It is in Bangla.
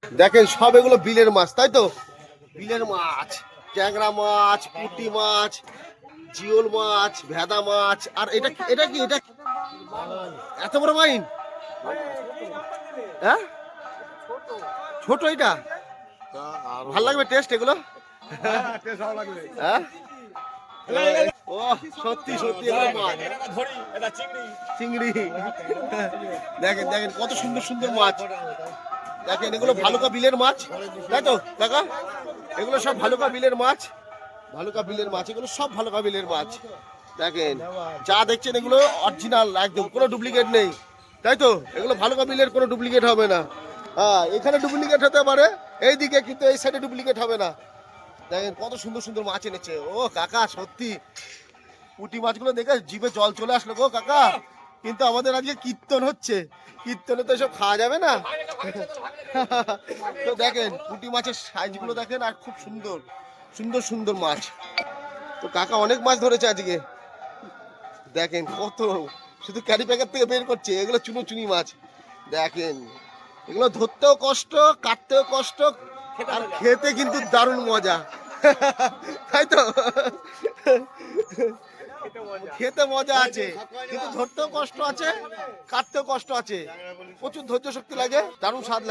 দেখেন সব এগুলো বিলের মাছ, তাই তো? বিলের মাছ, ট্যাংরা মাছ, পুঁটি মাছ, জিওল মাছ, ভেদা মাছ। আর এটা এটা কি? এটা এত বড় মাইন? হ্যাঁ, ছোট এটা। ভাল লাগবে টেস্ট এগুলো? হ্যাঁ, ও সত্যি সত্যি এগুলো মাছ, চিংড়ি। দেখেন দেখেন কত সুন্দর সুন্দর মাছ। দেখেন এগুলো ভালুকা বিলের মাছ, তাই তো কাকা? এগুলো সব ভালুকা বিলের মাছ, ভালুকা বিলের মাছ, এগুলো সব ভালুকা বিলের মাছ। দেখেন যা দেখছেন এগুলো অরিজিনাল, একদম কোনো ডুপ্লিকেট নেই, তাই তো? এগুলো ভালুকা বিলের কোনো ডুপ্লিকেট হবে না। হ্যাঁ, এখানে ডুপ্লিকেট হতে পারে এইদিকে, কিন্তু এই সাইডে ডুপ্লিকেট হবে না। দেখেন কত সুন্দর সুন্দর মাছ এনেছে। ও কাকা সত্যি পুঁটি মাছগুলো দেখে জিভে জল চলে আসলো গো কাকা। কিন্তু আমাদের আজকে কীর্তন হচ্ছে, কীর্তনে তো এসব খাওয়া যাবে না। তো দেখেন পুঁটি মাছের সাইজগুলো দেখেন, আর খুব সুন্দর সুন্দর সুন্দর মাছ। তো কাকা অনেক মাছ ধরেছে আজকে। দেখেন কত, শুধু ক্যারি প্যাকেট থেকে বের করছে। এগুলো চুনি মাছ। দেখেন এগুলো ধরতেও কষ্ট, কাটতেও কষ্ট, আর খেতে কিন্তু দারুণ মজা। তাই তো? খেতে মজা আছে, কিন্তু ধরতেও কষ্ট আছে, কাটতেও কষ্ট আছে। প্রচুর ধৈর্য শক্তি লাগে, দারুণ স্বাদ লাগে।